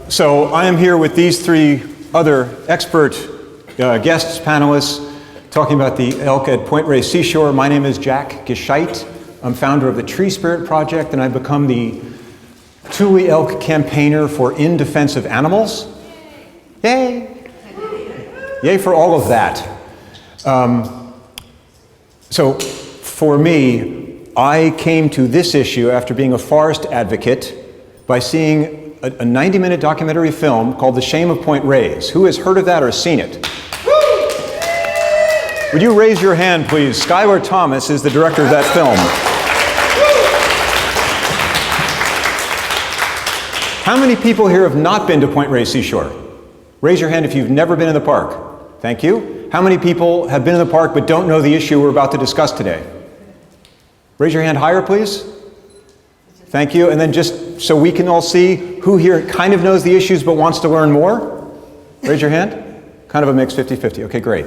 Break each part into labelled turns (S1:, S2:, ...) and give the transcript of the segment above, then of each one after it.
S1: So I am here with these three other expert guests, panelists, talking about the elk at Point Reyes Seashore. My name is Jack Gescheidt. I'm founder of the Tree Spirit Project, and I've become the Tule elk campaigner for In Defense of Animals. Yay! Yay for all of that. So for me, I came to this issue after being a forest advocate by seeing a 90-minute documentary film called The Shame of Point Reyes. Who has heard of that or seen it? Would you raise your hand, please? Skyler Thomas is the director of that film. How many people here have not been to Point Reyes Seashore? Raise your hand if you've never been in the park. Thank you. How many people have been in the park but don't know the issue we're about to discuss today? Raise your hand higher, please. Thank you. And then just so we can all see who here kind of knows the issues but wants to learn more. Raise your hand. Kind of a mix, 50-50. Okay, great.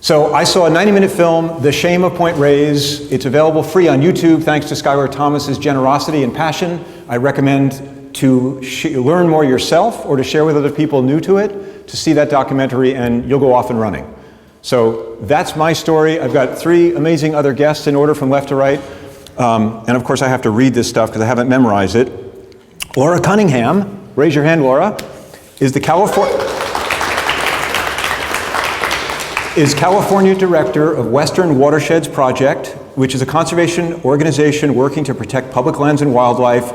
S1: So I saw a 90-minute film, The Shame of Point Reyes. It's available free on YouTube thanks to Skyler Thomas's generosity and passion. I recommend to learn more yourself or to share with other people new to it, to see that documentary, and you'll go off and running. So that's my story. I've got three amazing other guests in order from left to right. And of course I have to read this stuff because I haven't memorized it. Laura Cunningham, raise your hand, Laura, is California Director of Western Watersheds Project, which is a conservation organization working to protect public lands and wildlife.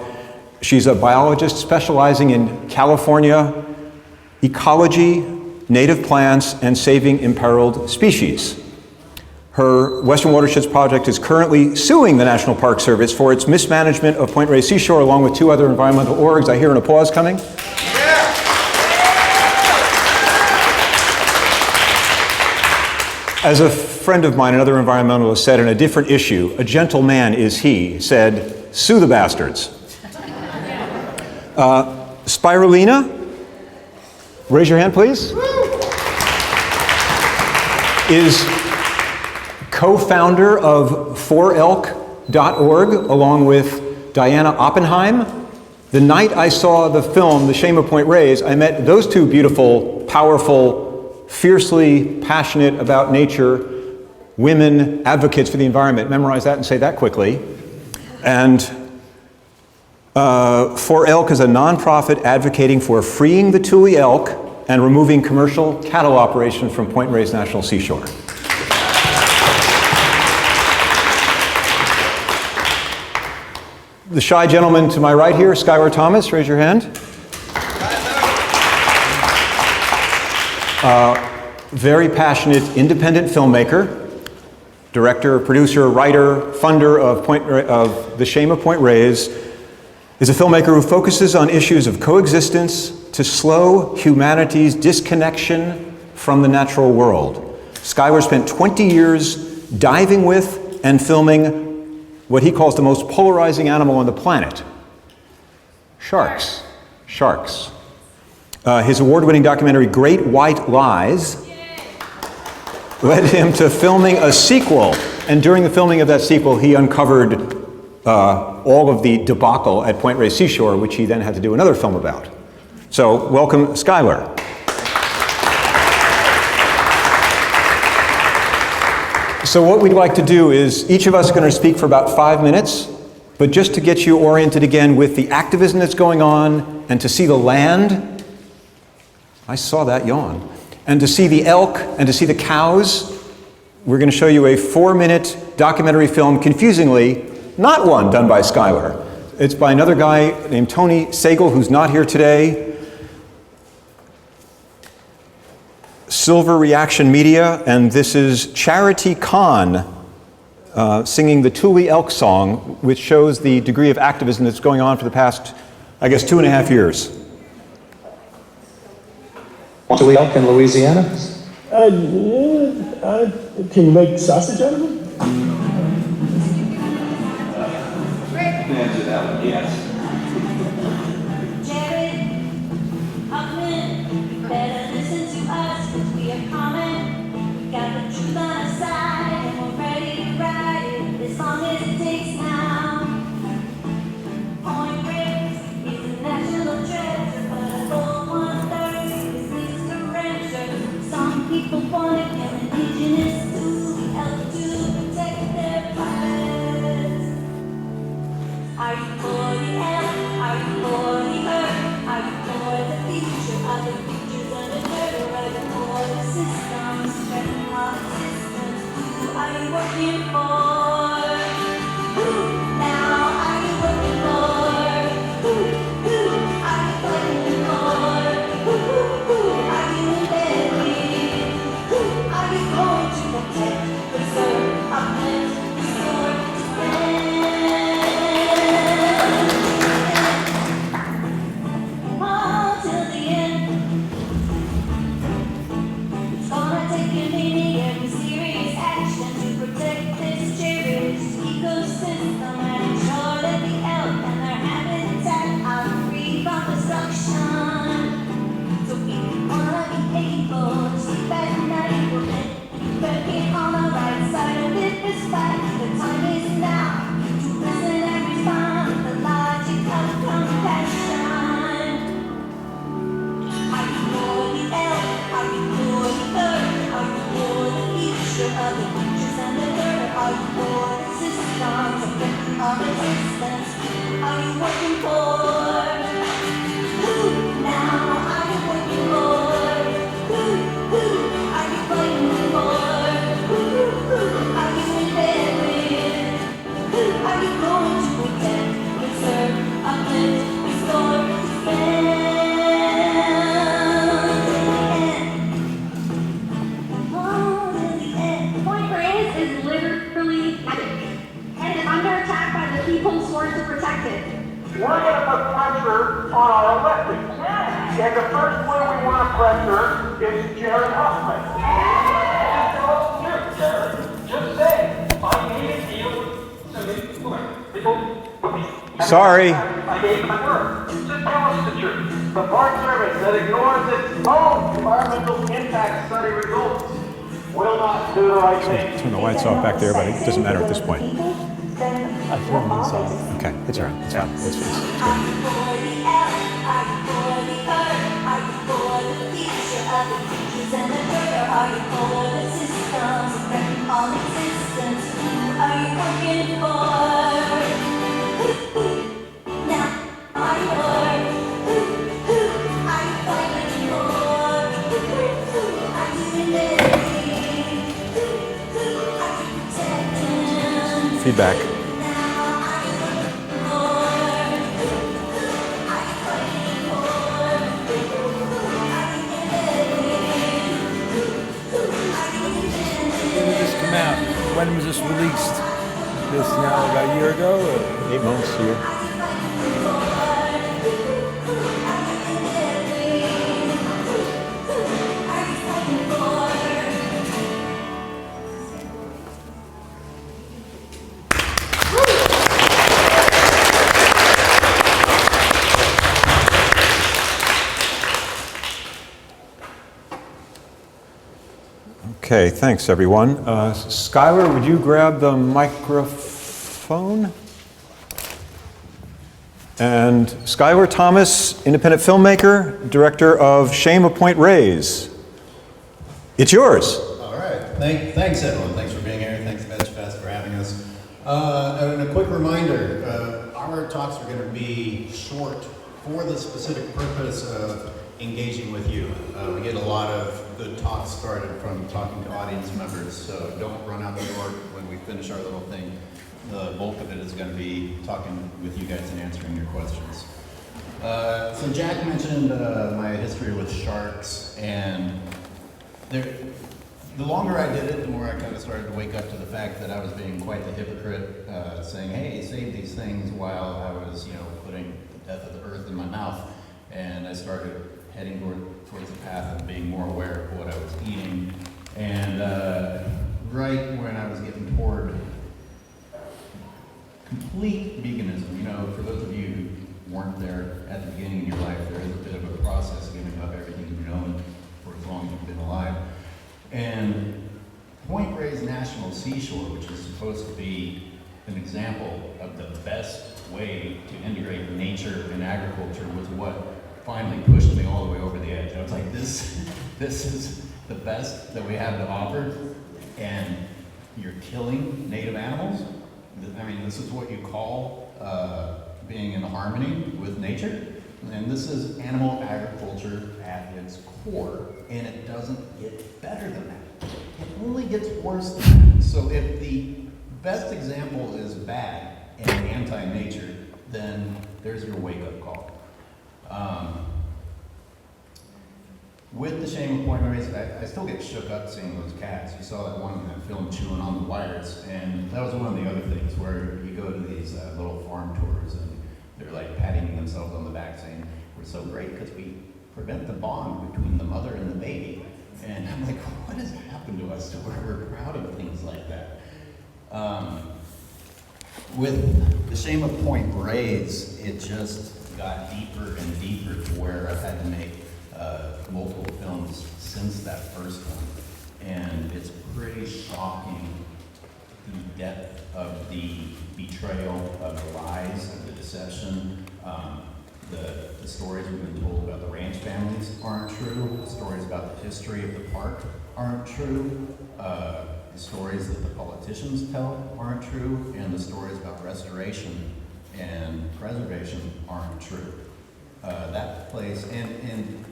S1: She's a biologist specializing in California ecology, native plants, and saving imperiled species. Her Western Watersheds Project is currently suing the National Park Service for its mismanagement of Point Reyes Seashore, along with two other environmental orgs. I hear an applause coming. As a friend of mine, another environmentalist, said in a different issue, a gentle man is he, said, sue the bastards. Spiraleena, raise your hand please, is co-founder of 4elk.org along with Diana Oppenheim. The night I saw the film, The Shame of Point Reyes, I met those two beautiful, powerful, fiercely passionate about nature women advocates for the environment. Memorize that and say that quickly. And 4elk is a nonprofit advocating for freeing the Tule elk and removing commercial cattle operations from Point Reyes National Seashore. The shy gentleman to my right here, Skyler Thomas, raise your hand. Very passionate independent filmmaker, director, producer, writer, funder of The Shame of Point Reyes, is a filmmaker who focuses on issues of coexistence to slow humanity's disconnection from the natural world. Skyler spent 20 years diving with and filming what he calls the most polarizing animal on the planet, sharks. Sharks. His award-winning documentary, Great White Lies, led him to filming a sequel. And during the filming of that sequel, he uncovered all of the debacle at Point Reyes Seashore, which he then had to do another film about. So, welcome, Skyler. So what we'd like to do is, each of us is going to speak for about 5 minutes, but just to get you oriented again with the activism that's going on, and to see the land, I saw that yawn, and to see the elk, and to see the cows, we're going to show you a 4-minute documentary film, confusingly, not one done by Skyler. It's by another guy named Tony Sagal, who's not here today. Silver Reaction Media, and this is Charity Khan singing the Tule elk song, which shows the degree of activism that's going on for the past, I guess, 2.5 years.
S2: Tule elk in Louisiana?
S3: Can you make sausage out of it?
S2: Yes.
S4: Point Reyes is a national treasure, but And the first one we want to pressure is Jared Huffman. Jared, just say, I needed you.
S1: Sorry.
S4: I gave my word. Just tell us the truth. The Park Service that ignores its own environmental impact study results will not do the right thing.
S1: Turn the lights off back there, but it doesn't matter at this point.
S3: I turned these off.
S1: Okay, it's all right. It's fine. It's good. Feedback.
S5: When did this come out? When was this released? This now about a year ago? Or?
S1: 8 months here. Okay, thanks everyone. Skyler, would you grab the microphone? And Skyler Thomas, independent filmmaker, director of Shame of Point Reyes. It's yours.
S6: All right. Thanks, everyone. Thanks for being here. Thanks, VegFest, for having us. And a quick reminder, our talks are going to be short for the specific purpose of engaging with you. We get a lot of good talks started from talking to audience members, so don't run out the door when we finish our little thing. The bulk of it is going to be talking with you guys and answering your questions. So Jack mentioned my history with sharks, and the longer I did it, the more I kind of started to wake up to the fact that I was being quite the hypocrite, saying, hey, save these things, while I was, putting the death of the earth in my mouth. And I started heading towards the path of being more aware of what I was eating. And right when I was getting toward complete veganism, for those of you who weren't there at the beginning of your life, there is a bit of a process of giving up everything you've known for as long as you've been alive. And Point Reyes National Seashore, which is supposed to be an example of the best way to integrate nature and agriculture, was what finally pushed me all the way over the edge. I was like, this is the best that we have to offer, and you're killing native animals? I mean, this is what you call being in harmony with nature? And this is animal agriculture at its core, and it doesn't get better than that. It only gets worse than that. So if the best example is bad and anti-nature, then there's your wake-up call. With the Shame of Point Reyes, I still get shook up seeing those cats. You saw that one in that film chewing on the wires, and that was one of the other things where you go to these little farm tours and they're like patting themselves on the back saying, we're so great because we prevent the bond between the mother and the baby. And I'm like, what has happened to us to where we're proud of things like that? With the Shame of Point Reyes, it just got deeper and deeper to where I've had to make multiple films since that first one. And it's pretty shocking, the depth of the betrayal, of the lies, of the deception. The stories we've been told about the ranch families aren't true. The stories about the history of the park aren't true. The stories that the politicians tell aren't true. And the stories about restoration and preservation aren't true. That place, and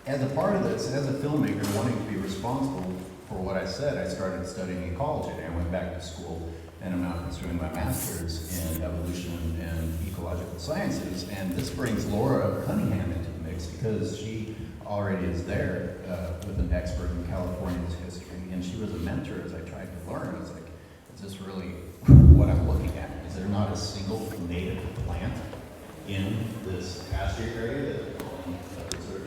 S6: as a part of this, as a filmmaker wanting to be responsible for what I said, I started studying ecology. I went back to school, and I'm now pursuing my master's in evolution and ecological sciences. And this brings Laura Cunningham into the mix because she already is there with an expert in California's history. And she was a mentor as I tried to learn. I was like, is this really what I'm looking at? Is there not a single native plant in this pasture area that we're calling a preserve?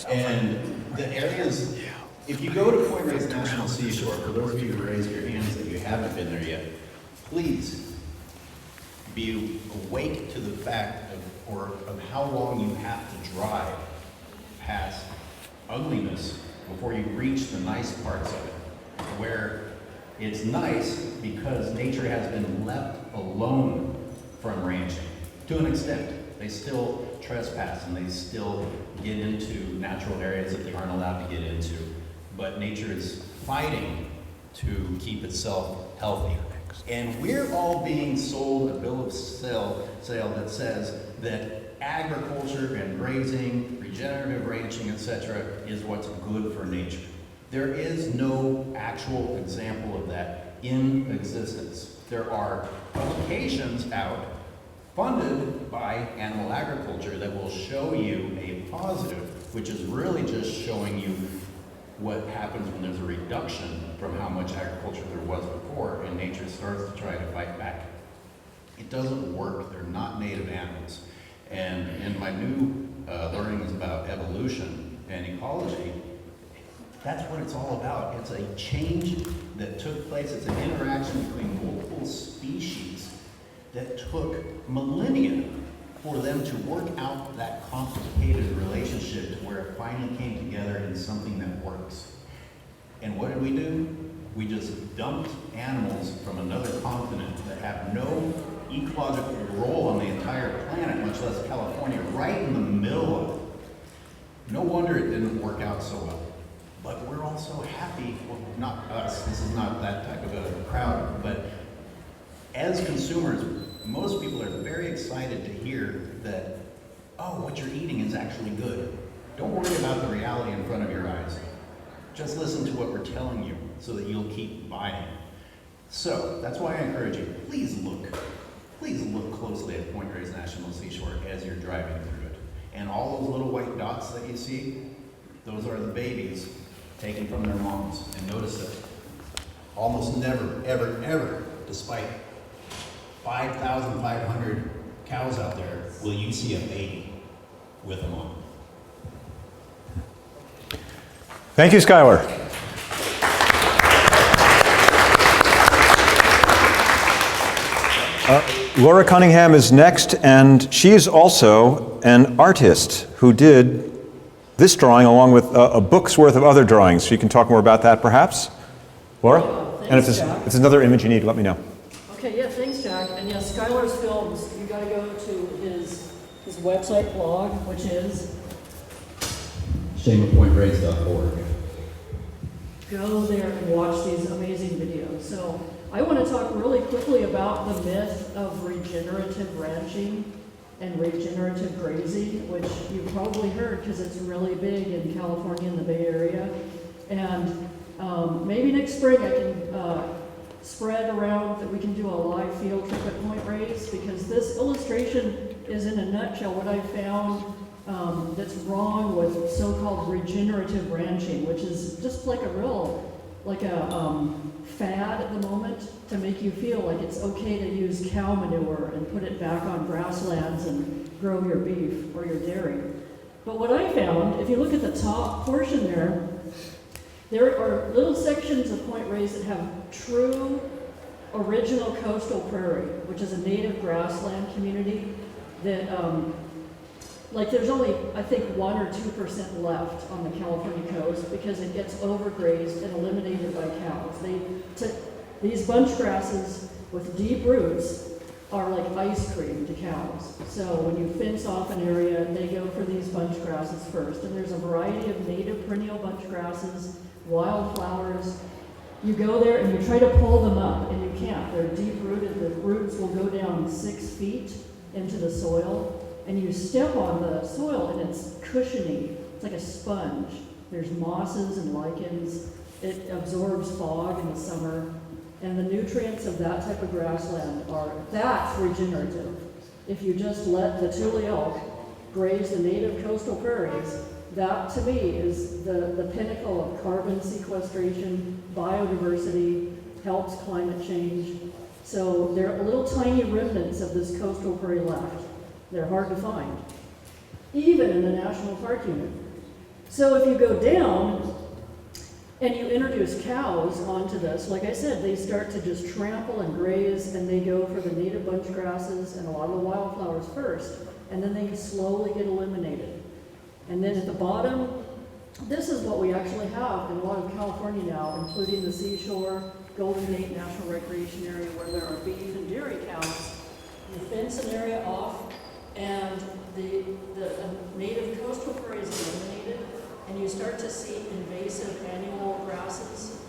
S6: And the areas, if you go to Point Reyes National Seashore, for those of you who raised your hands that you haven't been there yet, please be awake to the fact of how long you have to drive past ugliness before you reach the nice parts of it, where it's nice because nature has been left alone from ranching to an extent. They still trespass and they still get into natural areas that they aren't allowed to get into, but nature is fighting to keep itself healthy. And we're all being sold a bill of sale that says that agriculture and grazing, regenerative ranching, etc., is what's good for nature. There is no actual example of that in existence. There are publications out funded by animal agriculture that will show you a positive, which is really just showing you what happens when there's a reduction from how much agriculture there was before and nature starts to try to fight back. It doesn't work. They're not native animals. And in my new learnings about evolution and ecology, that's what it's all about. It's a change that took place. It's an interaction between multiple species that took millennia for them to work out that complicated relationship to where it finally came together in something that works. And what did we do? We just dumped animals from another continent that have no ecological role on the entire planet, much less California, right in the middle of it. No wonder it didn't work out so well. But we're also happy, well, not us, this is not that type of a crowd, but as consumers, most people are very excited to hear that, oh, what you're eating is actually good. Don't worry about the reality in front of your eyes. Just listen to what we're telling you so that you'll keep buying. So that's why I encourage you, please look closely at Point Reyes National Seashore as you're driving through it. And all those little white dots that you see, those are the babies taken from their moms. And notice that almost never, ever, ever, despite 5,500 cows out there, will you see a baby with a mom.
S1: Thank you, Skyler. Laura Cunningham is next, and she is also an artist who did this drawing along with a book's worth of other drawings. So you can talk more about that, perhaps? Laura? And if there's another image you need, let me know.
S3: Okay, yeah, thanks, Jack. And yeah, Skyler's Films, you gotta go to his website blog, which is
S6: shameofpointrace.org.
S3: go there and watch these amazing videos. So I want to talk really quickly about the myth of regenerative ranching and regenerative grazing, which you've probably heard because it's really big in California and the Bay Area. And maybe next spring I can spread around that we can do a live field trip at Point Reyes, because this illustration is in a nutshell what I found that's wrong with so-called regenerative ranching, which is just like a real, fad at the moment to make you feel like it's okay to use cow manure and put it back on grasslands and grow your beef or your dairy. But what I found, if you look at the top portion there are little sections of Point Reyes that have true original coastal prairie, which is a native grassland community that there's only, I think, 1 or 2% left on the California coast because it gets overgrazed and eliminated by cows. These bunch grasses with deep roots are like ice cream to cows. So when you fence off an area, they go for these bunch grasses first. And there's a variety of native perennial bunch grasses, wildflowers. You go there and you try to pull them up, and you can't. They're deep rooted. The roots will go down 6 feet into the soil. And you step on the soil and it's cushiony. It's like a sponge. There's mosses and lichens. It absorbs fog in the summer. And the nutrients of that type of grassland that's regenerative. If you just let the Tule elk graze the native coastal prairies, that to me is the pinnacle of carbon sequestration, biodiversity, helps climate change. So there are little tiny remnants of this coastal prairie left. They're hard to find, even in the National Park Unit. So if you go down and you introduce cows onto this, like I said, they start to just trample and graze, and they go for the native bunch grasses and a lot of the wildflowers first, and then they slowly get eliminated. And then at the bottom, this is what we actually have in a lot of California now, including the seashore, Golden Gate National Recreation Area, where there are beef and dairy cows. You fence an area off, and the native coastal prairie is eliminated, and you start to see invasive annual grasses,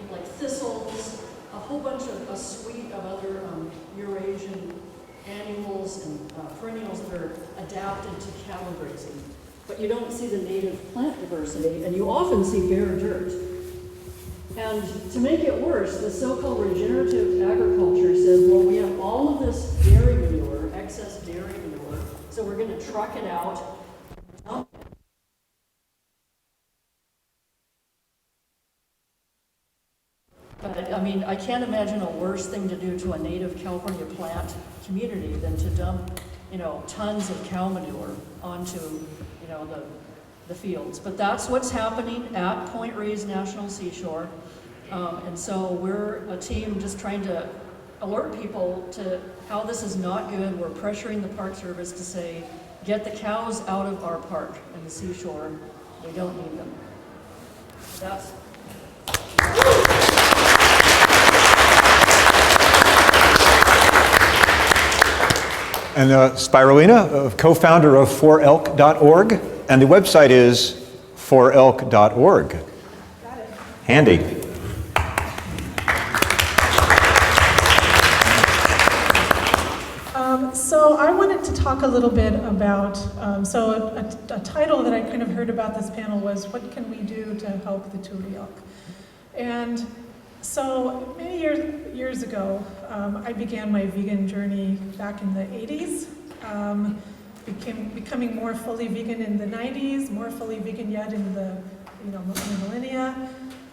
S3: like thistles, a whole bunch of a suite of other Eurasian annuals and perennials that are adapted to cattle grazing. But you don't see the native plant diversity, and you often see bare dirt. And to make it worse, the so-called regenerative agriculture says, well, we have all of this dairy manure, excess dairy manure, so we're going to truck it out. But I mean, I can't imagine a worse thing to do to a native California plant community than to dump, tons of cow manure onto, the fields. But that's what's happening at Point Reyes National Seashore. And so we're a team just trying to alert people to how this is not good. We're pressuring the Park Service to say, get the cows out of our park and the seashore. We don't need them. That's...
S1: And Spiraleena, co-founder of forelk.org, and the website is forelk.org.
S7: Got it.
S1: Handy.
S7: So I wanted to talk a little bit about, a title that I kind of heard about this panel was, what can we do to help the Tule elk? And so many years ago, I began my vegan journey back in the 80s, becoming more fully vegan in the 90s, more fully vegan yet in the millennia.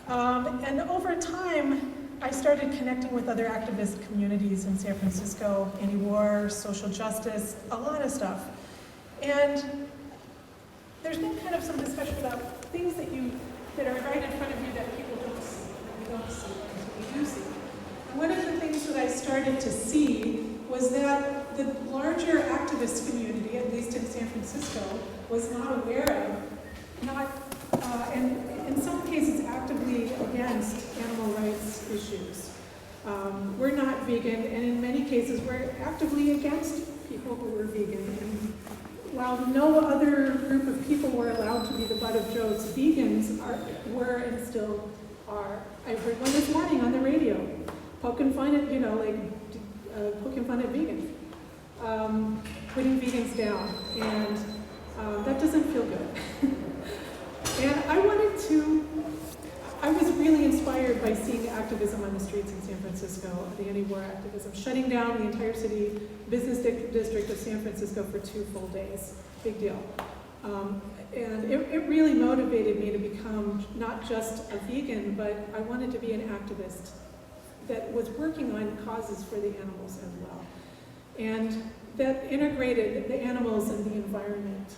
S7: And over time, I started connecting with other activist communities in San Francisco, anti-war, social justice, a lot of stuff. And there's been kind of some discussion about things that are right in front of you that people don't see, that we don't see, that we do see. And one of the things that I started to see was that the larger activist community, at least in San Francisco, was not aware of, and in some cases actively against animal rights issues. We're not vegan, and in many cases we're actively against people who were vegan. And while no other group of people were allowed to be the butt of jokes, vegans were and still are. I heard one this morning on the radio, poking fun at, poking fun at vegans, putting vegans down, and that doesn't feel good. And I was really inspired by seeing activism on the streets in San Francisco, the anti-war activism, shutting down the entire city business district of San Francisco for 2 full days. Big deal. And it really motivated me to become not just a vegan, but I wanted to be an activist that was working on causes for the animals as well. And that integrated the animals and the environment,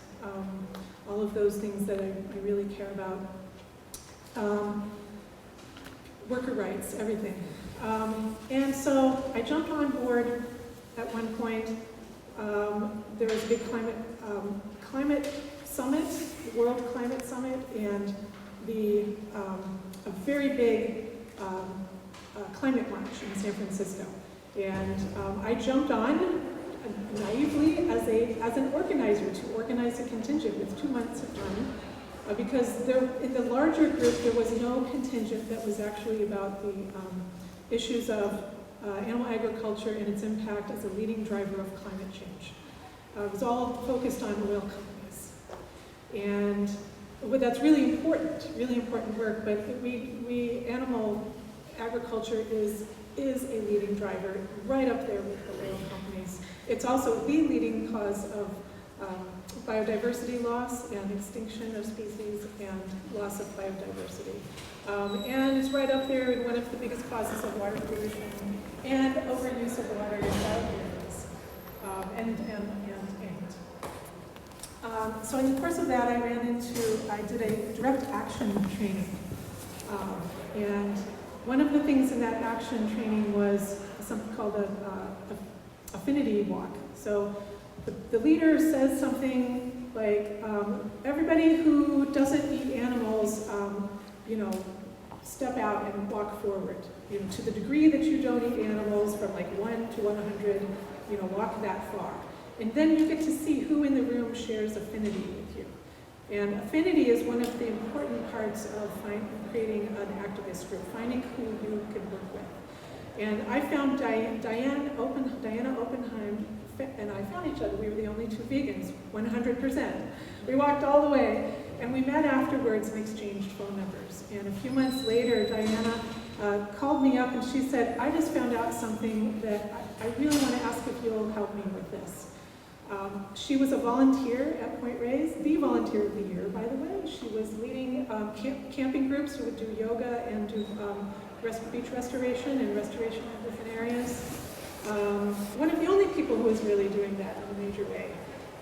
S7: all of those things that I really care about. Worker rights, everything. And so I jumped on board at one point. There was a big climate summit, the World Climate Summit, and a very big climate march in San Francisco. And I jumped on naively as an organizer to organize a contingent with 2 months of time, because in the larger group there was no contingent that was actually about the issues of animal agriculture and its impact as a leading driver of climate change. It was all focused on oil companies. And that's really important work, but animal agriculture is a leading driver, right up there with the oil companies. It's also the leading cause of biodiversity loss and extinction of species and loss of biodiversity. And it's right up there in one of the biggest causes of water pollution and overuse of water in wild areas and. So in the course of that, I did a direct action training. And one of the things in that action training was something called a affinity walk. So the leader says something like, everybody who doesn't eat animals, step out and walk forward. To the degree that you don't eat animals, from like 1 to 100, walk that far. And then you get to see who in the room shares affinity with you. And affinity is one of the important parts of creating an activist group, finding who you can work with. And I found Diana Oppenheim, and I found each other. We were the only two vegans, 100%. We walked all the way, and we met afterwards and exchanged phone numbers. And a few months later, Diana called me up and she said, I just found out something that I really want to ask if you'll help me with this. She was a volunteer at Point Reyes, the volunteer of the year, by the way. She was leading camping groups who would do yoga and do beach restoration and restoration in different areas. One of the only people who was really doing that in a major way.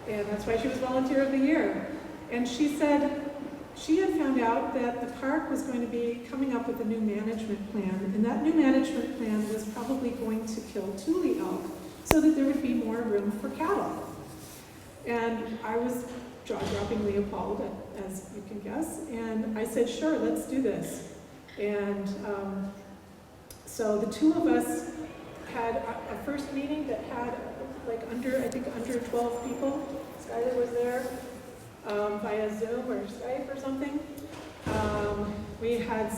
S7: And that's why she was volunteer of the year. And she said she had found out that the park was going to be coming up with a new management plan. And that new management plan was probably going to kill Tule elk so that there would be more room for cattle. And I was jaw-droppingly appalled, as you can guess. And I said, sure, let's do this. And so the two of us had a first meeting that had under 12 people. Skyler was there via Zoom or Skype or something. We had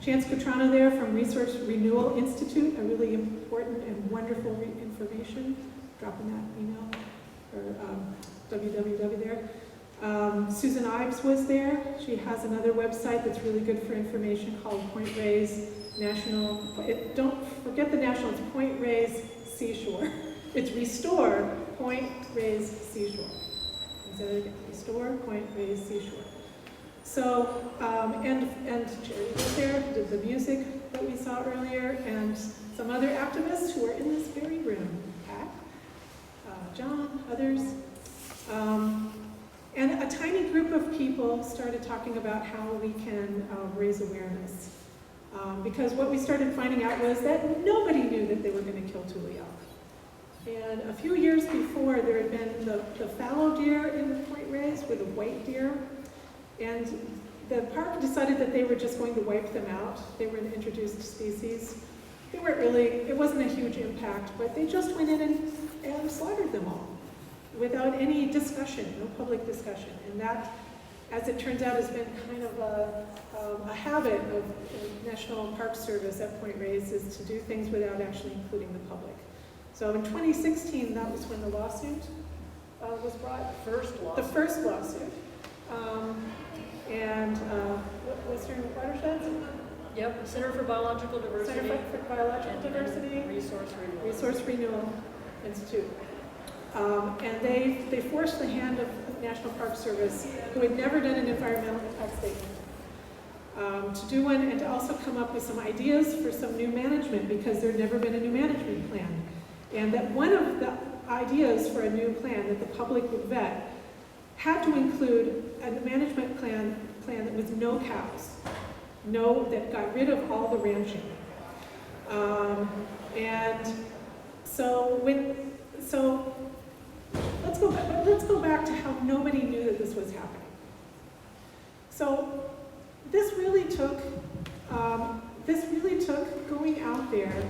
S7: Chance Catrana there from Resource Renewal Institute, a really important and wonderful information. Dropping that email or www there. Susan Ives was there. She has another website that's really good for information called Point Reyes National. Don't forget the national. It's Point Reyes Seashore. It's Restore Point Reyes Seashore. Restore Point Reyes Seashore. So, and Charity was there, did the music that we saw earlier, and some other activists who are in this very room. Pat, John, others. And a tiny group of people started talking about how we can raise awareness. Because what we started finding out was that nobody knew that they were going to kill Tule elk. And a few years before, there had been the fallow deer in Point Reyes with a white deer. And the park decided that they were just going to wipe them out. They were an introduced species. They weren't really, it wasn't a huge impact, but they just went in and slaughtered them all without any discussion, no public discussion. And that, as it turns out, has been kind of a habit of the National Park Service at Point Reyes, is to do things without actually including the public. So in 2016, that was when the lawsuit was brought. The first lawsuit. Western Watersheds?
S3: Yep, Center for Biological Diversity.
S7: Center for Biological Diversity. Resource Renewal Institute. And they forced the hand of the National Park Service, who had never done an environmental impact statement, to do one and to also come up with some ideas for some new management, because there had never been a new management plan. And that one of the ideas for a new plan that the public would vet had to include a management plan that was no cows, that got rid of all the ranching. So let's go back to how nobody knew that this was happening. So this really took going out there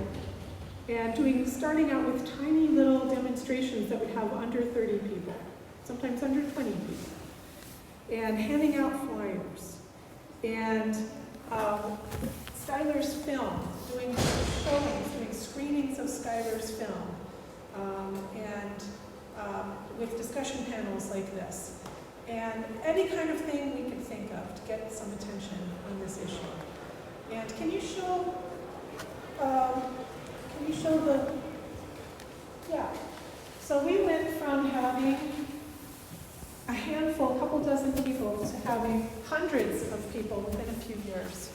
S7: and starting out with tiny little demonstrations that would have under 30 people, sometimes under 20 people, and handing out flyers, and Skyler's film, doing showings, doing screenings of Skyler's film, with discussion panels like this, and any kind of thing we could think of to get some attention on this issue. And can you show So we went from having a handful, a couple dozen people, to having hundreds of people within a few years.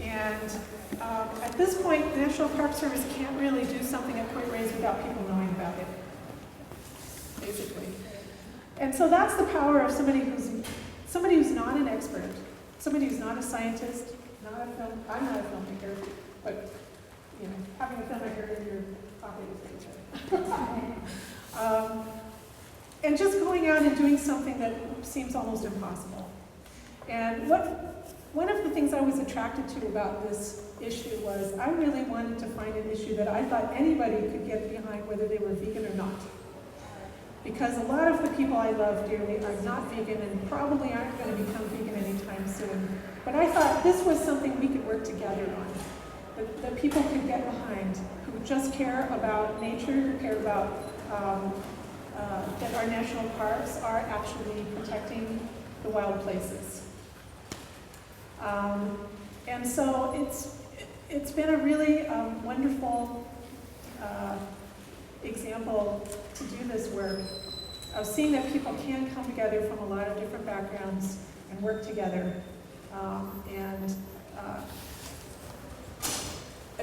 S7: And at this point, the National Park Service can't really do something at Point Reyes without people knowing about it, basically. And so that's the power of somebody who's not an expert, somebody who's not a scientist, I'm not a filmmaker, but you know, having a filmmaker in your pocket is pretty good. And just going out and doing something that seems almost impossible. And one of the things I was attracted to about this issue was I really wanted to find an issue that I thought anybody could get behind, whether they were vegan or not. Because a lot of the people I love dearly are not vegan and probably aren't going to become vegan anytime soon. But I thought this was something we could work together on, that people could get behind, who just care about nature, who care about that our national parks are actually protecting the wild places. And so it's been a really wonderful example to do this work of seeing that people can come together from a lot of different backgrounds and work together. And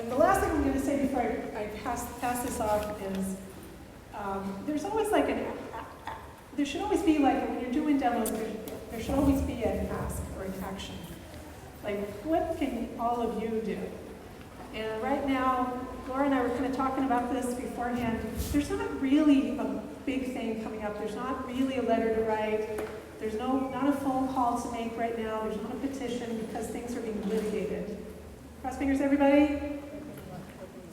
S7: the last thing I'm going to say before I pass this off is there's always like there should always be like, when you're doing demos, there should always be an ask or an action. Like, what can all of you do? And right now, Laura and I were kind of talking about this beforehand. There's not really a big thing coming up. There's not really a letter to write. There's not a phone call to make right now. There's not a petition because things are being litigated. Cross fingers, everybody?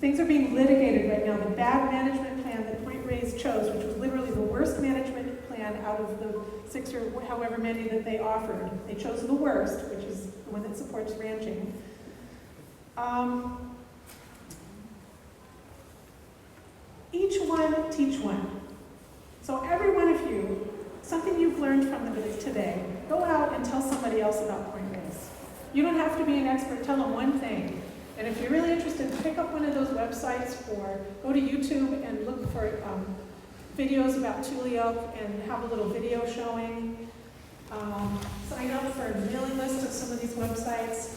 S7: Things are being litigated right now. The bad management plan that Point Reyes chose, which was literally the worst management plan out of the 6 or however many that they offered. They chose the worst, which is the one that supports ranching. Each one, teach one. So every one of you, something you've learned from today, go out and tell somebody else about Point Reyes. You don't have to be an expert, tell them one thing. And if you're really interested, pick up one of those websites or go to YouTube and look for videos about Tule and have a little video showing. Sign up for a mailing list of some of these websites.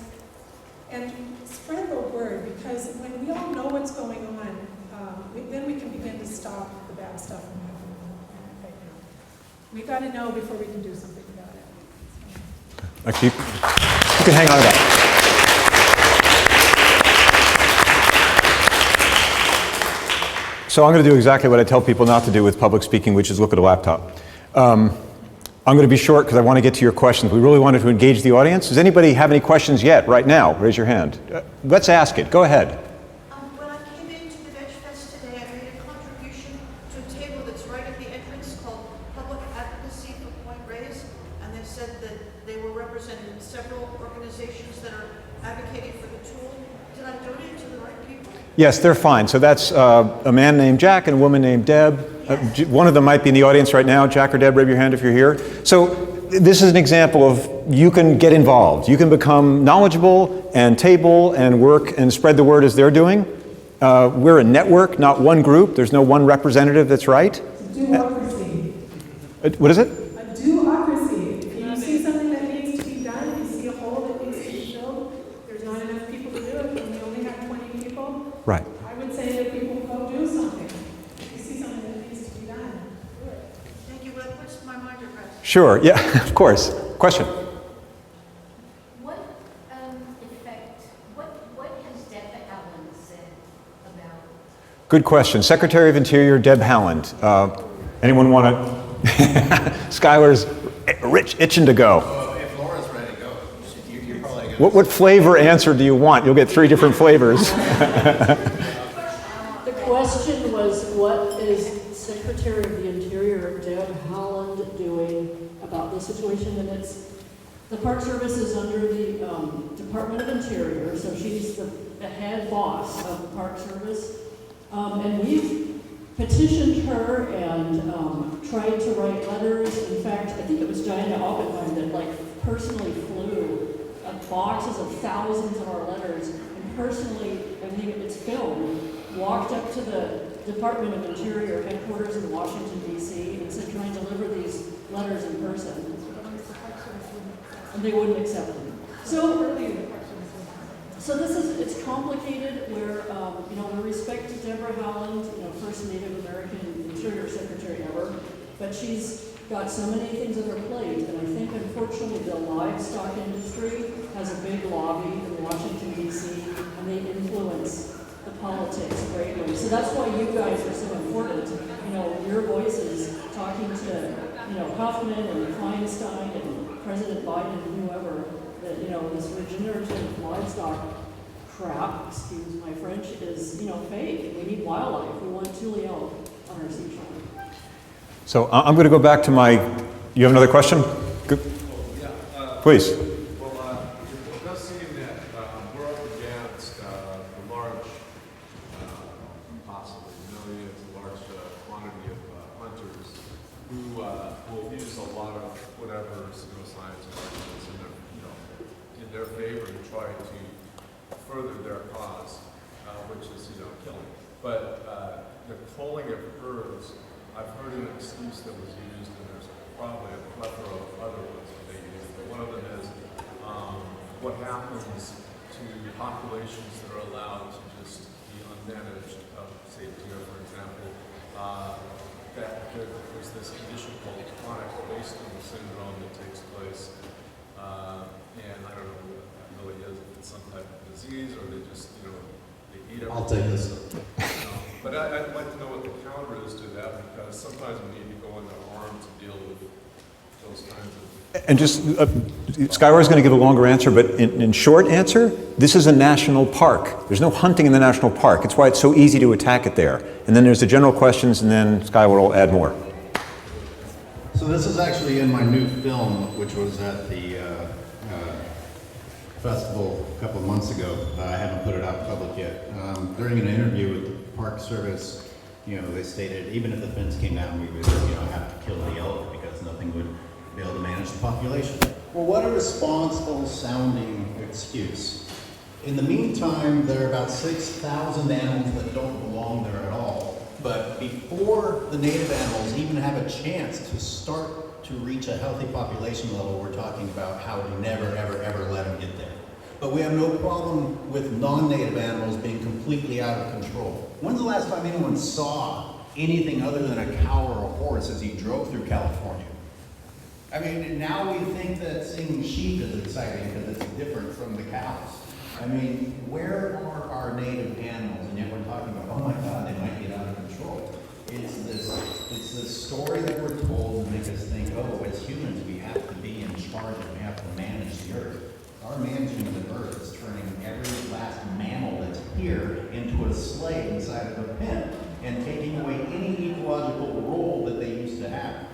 S7: And spread the word, because when we all know what's going on, then we can begin to stop the bad stuff from happening right now. We've got to know before we can do something about it.
S1: Actually, you can hang on to that. So I'm going to do exactly what I tell people not to do with public speaking, which is look at a laptop. I'm going to be short because I want to get to your questions. We really wanted to engage the audience. Does anybody have any questions yet, right now? Raise your hand. Let's ask it. Go ahead.
S8: When I came into the Veg Fest today, I made a contribution to a table that's right at the entrance called Public Advocacy for Point Reyes, and they said that they were representing several organizations that are advocating for the Tule. Did I donate to the right people?
S1: Yes, they're fine. So that's a man named Jack and a woman named Deb. One of them might be in the audience right now. Jack or Deb, raise your hand if you're here. So this is an example of you can get involved. You can become knowledgeable and table and work and spread the word as they're doing. We're a network, not one group. There's no one representative that's right.
S7: Democracy.
S1: What is it?
S7: A do-ocracy. If you see something that needs to be done, you see a hole that needs to be filled, there's not enough people to do it, and we only have 20 people.
S1: Right.
S7: I would say that people go do something. If you see something that needs to be done, do it.
S8: Thank you. Well, that puts my mind at rest.
S1: Sure. Yeah, of course. Question.
S9: What has Deb Allen said about?
S1: Good question. Secretary of Interior Deb Haaland. Anyone want to? Skyler's itching to go.
S6: Well, if Laura's ready to go, you're probably going to...
S1: What flavor answer do you want? You'll get 3 different flavors.
S3: The question was, what is Secretary of the Interior Deb Haaland doing about the situation? And it's, the Park Service is under the Department of Interior, so she's the head boss of the Park Service. And we've petitioned her and tried to write letters. In fact, I think it was Diana Oppenheim that personally flew boxes of thousands of our letters and personally, I think it's filmed, walked up to the Department of Interior headquarters in Washington, D.C. and said, can I deliver these letters in person? And they wouldn't accept them. So it's complicated where, with respect to Deborah Haaland, first Native American Interior Secretary ever, but she's got so many things on their plate, and I think unfortunately the livestock industry has a big lobby in Washington DC, and they influence the politics greatly. So that's why you guys are so important. You know, your voices talking to, you know, Huffman and Feinstein and President Biden and whoever, that, you know, this regenerative livestock crap, excuse my French, is, you know, fake. We need wildlife. We want Tule elk on our seashore.
S1: So I'm going to go back to my, you have another question? Good. Please.
S10: Well, it does seem that we're up against a large, possibly millions, a large quantity of hunters who will use a lot of whatever pseudoscience arguments in their favor to try to further their cause, which is, killing. But the culling of herds, I've heard an excuse that was used, and there's probably a plethora of other ones that they use. But one of them is what happens to populations that are allowed to just be unmanaged, say deer, for example, that there's this condition called chronic wasting syndrome that takes place, and I don't know what that really is, if it's some type of disease or they just, they eat everything.
S6: I'll take this.
S10: But I'd like to know what the counter is to that, because sometimes we need to go into harm to deal with those kinds of...
S1: And just, Skyler is going to give a longer answer, but in short answer, this is a national park. There's no hunting in the national park. It's why it's so easy to attack it there. And then there's the general questions, and then Skyler will add more.
S6: So this is actually in my new film, which was at the festival a couple of months ago. I haven't put it out in public yet. During an interview with the Park Service, they stated even if the fence came down, we would, have to kill the elk because nothing would be able to manage the population. Well, what a responsible sounding excuse. In the meantime, there are about 6,000 animals that don't belong there at all. But before the native animals even have a chance to start to reach a healthy population level, we're talking about how we never, ever, ever let them get there. But we have no problem with non-native animals being completely out of control. When's the last time anyone saw anything other than a cow or a horse as he drove through California? I mean, now we think that seeing sheep is exciting because it's different from the cows. I mean, where are our native animals? And yet we're talking about, oh my God, they might get out of control. It's this story that we're told to make us think, oh, as humans, we have to be in charge and we have to manage the earth. Our managing of the earth is turning every last mammal that's here into a slave inside of a pen and taking away any ecological role that they used to have.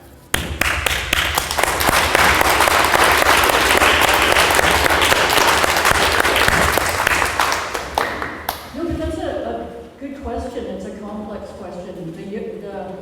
S3: No, but that's a good question. It's a complex question. The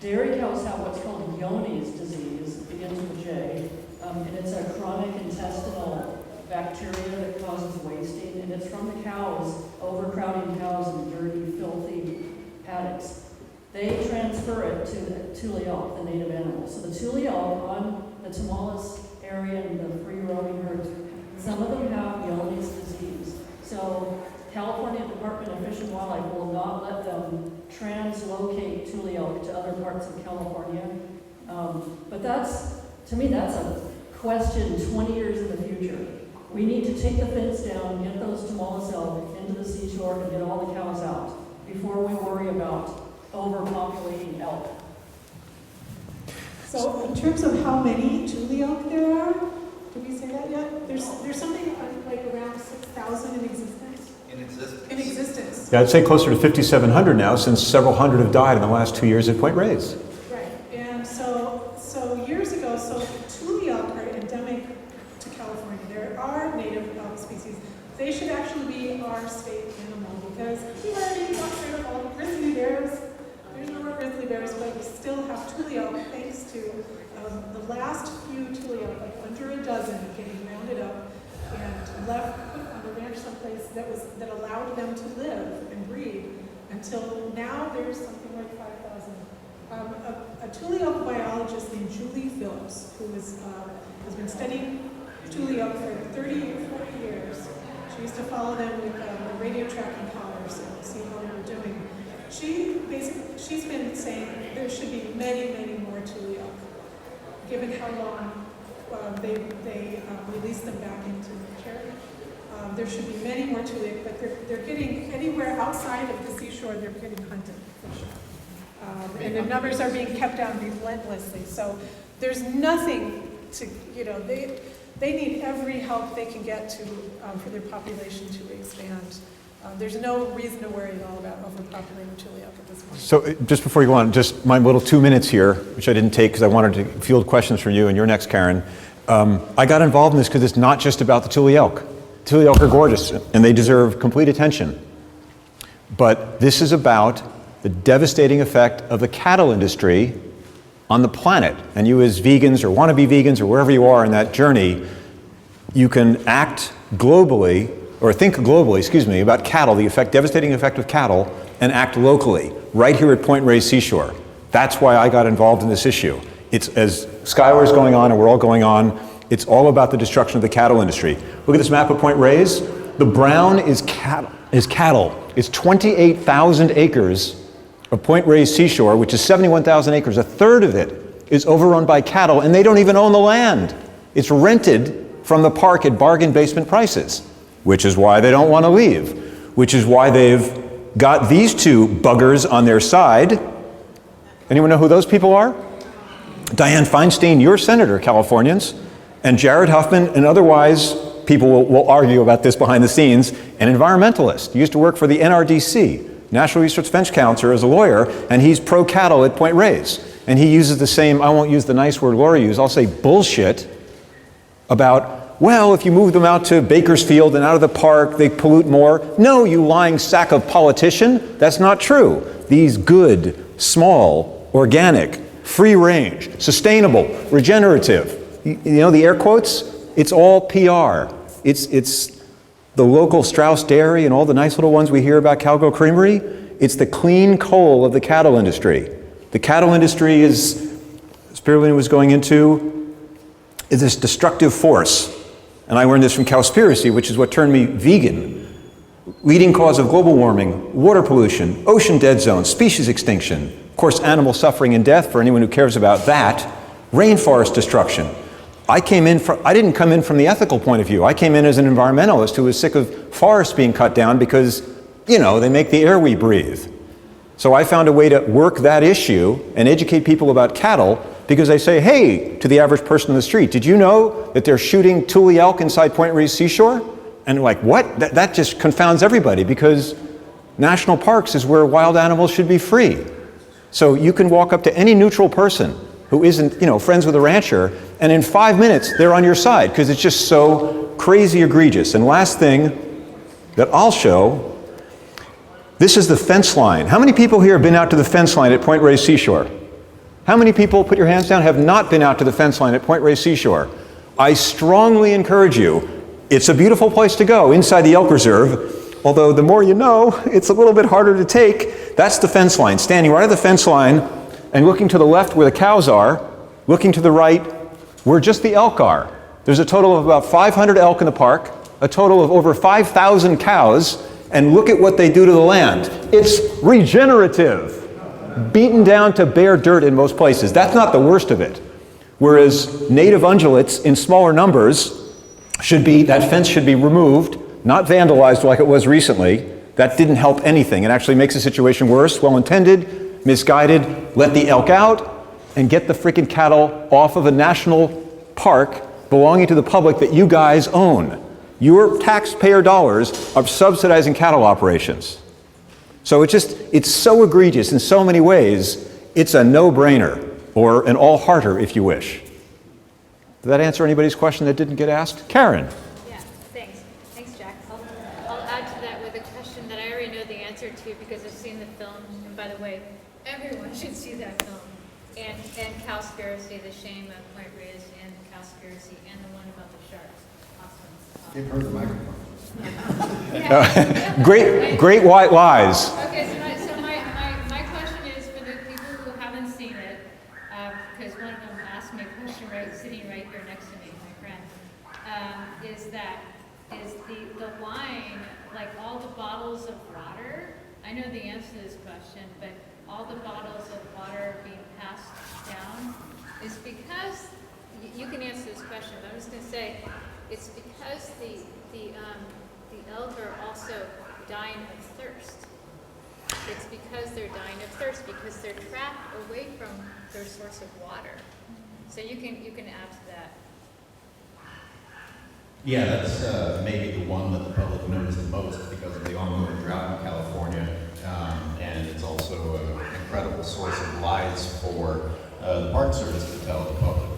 S3: dairy cows have what's called Johne's disease, it begins with a J, and it's a chronic intestinal bacteria that causes wasting, and it's from the cows, overcrowding cows in dirty, filthy paddocks. They transfer it to the Tule elk, the native animal. So the Tule elk on the Tamaulipas area and the free roaming herds, some of them have Johne's disease. So California Department of Fish and Wildlife will not let them translocate Tule elk to other parts of California. But to me, that's a question 20 years in the future. We need to take the fence down, get those Tamaulipas elk into the seashore, and get all the cows out before we worry about overpopulating elk.
S7: So in terms of how many Tule elk there are, did we say that yet? There's something like around 6,000 in existence. In existence.
S1: Yeah, I'd say closer to 5,700 now, since several hundred have died in the last 2 years at Point Reyes.
S7: Right, and so years ago, Tule elk are endemic to California. There are native elk species. They should actually be our state animal because we already got rid of all the grizzly bears. There's no more grizzly bears, but we still have Tule elk thanks to the last few Tule elk, like under a dozen, getting rounded up and left on the ranch someplace that allowed them to live and breed until now there's something like 5,000. A Tule elk biologist named Julie Phillips, who has been studying Tule elk for 30 or 40 years. She used to follow them with the radio tracking collars and see how they were doing. She's been saying there should be many, many more Tule elk. given how long they release them back into the charity. There should be many more Tule, but they're getting anywhere outside of the seashore, they're getting hunted for sure. And the numbers are being kept down relentlessly. So there's nothing to, they need every help they can get to for their population to expand. There's no reason to worry at all about overpopulating Tule up at this point.
S1: So just before you go on, just my little 2 minutes here, which I didn't take because I wanted to field questions from you, and you're next, Karen. I got involved in this because it's not just about the Tule elk. Tule elk are gorgeous, and they deserve complete attention. But this is about the devastating effect of the cattle industry on the planet. And you as vegans or wannabe vegans or wherever you are in that journey, you can act globally, or think globally, about cattle, the devastating effect of cattle, and act locally, right here at Point Reyes Seashore. That's why I got involved in this issue. It's, as Skyler is going on and we're all going on, it's all about the destruction of the cattle industry. Look at this map of Point Reyes. The brown is cattle. It's 28,000 acres of Point Reyes Seashore, which is 71,000 acres. A third of it is overrun by cattle, and they don't even own the land. It's rented from the park at bargain basement prices, which is why they don't want to leave, which is why they've got these two buggers on their side. Anyone know who those people are? Dianne Feinstein, your senator, Californians, and Jared Huffman, and otherwise, people will argue about this behind the scenes, an environmentalist. He used to work for the NRDC, National Research Defense Council, as a lawyer, and he's pro-cattle at Point Reyes. And he uses the same, I won't use the nice word Laura used, I'll say bullshit about, well, if you move them out to Bakersfield and out of the park, they pollute more. No, you lying sack of politician, that's not true. These good, small, organic, free range, sustainable, regenerative, you know the air quotes? It's all PR. It's the local Strauss Dairy and all the nice little ones we hear about Calgo Creamery. It's the clean coal of the cattle industry. The cattle industry is, Spiraleena was going into, is this destructive force. And I learned this from Cowspiracy, which is what turned me vegan. Leading cause of global warming, water pollution, ocean dead zones, species extinction, of course animal suffering and death for anyone who cares about that, rainforest destruction. I didn't come in from the ethical point of view. I came in as an environmentalist who was sick of forests being cut down because, they make the air we breathe. So I found a way to work that issue and educate people about cattle because I say, hey, to the average person in the street, did you know that they're shooting Tule elk inside Point Reyes Seashore? And like, what? That just confounds everybody because national parks is where wild animals should be free. So you can walk up to any neutral person who isn't, friends with a rancher, and in 5 minutes, they're on your side, because it's just so crazy egregious. And last thing that I'll show, this is the fence line. How many people here have been out to the fence line at Point Reyes Seashore? How many people, put your hands down, have not been out to the fence line at Point Reyes Seashore? I strongly encourage you. It's a beautiful place to go, inside the elk reserve, although the more you know, it's a little bit harder to take. That's the fence line, standing right at the fence line, and looking to the left where the cows are, looking to the right where just the elk are. There's a total of about 500 elk in the park, a total of over 5,000 cows, and look at what they do to the land. It's regenerative, beaten down to bare dirt in most places. That's not the worst of it. Whereas native ungulates in smaller numbers that fence should be removed, not vandalized like it was recently. That didn't help anything. It actually makes the situation worse, well-intended, misguided. Let the elk out and get the freaking cattle off of a national park belonging to the public that you guys own. Your taxpayer dollars are subsidizing cattle operations. So it's so egregious in so many ways, it's a no-brainer, or an all-hearter if you wish. Did that answer anybody's question that didn't get asked? Karen.
S11: Yeah, thanks. Thanks, Jack. I'll add to that with a question that I already know the answer to because I've seen the film, and by the way, everyone should see that film. And Cowspiracy, The Shame of Point Reyes, and Cowspiracy, and the one about the sharks. Awesome.
S6: Give her the microphone.
S1: Great white lies.
S11: Okay, so my question is for the people who haven't seen it, because one of them asked me a question sitting right here next to me, my friend, is the line, like all the bottles of water, I know the answer to this question, but all the bottles of water being passed down is because you can answer this question, but I'm just gonna say, it's because the elk are also dying of thirst. It's because they're dying of thirst, because they're trapped away from their source of water. So you can add to that.
S6: Yeah, that's maybe the one that the public knows the most because of the ongoing drought in California. And it's also an incredible source of lies for the Park Service to tell the public.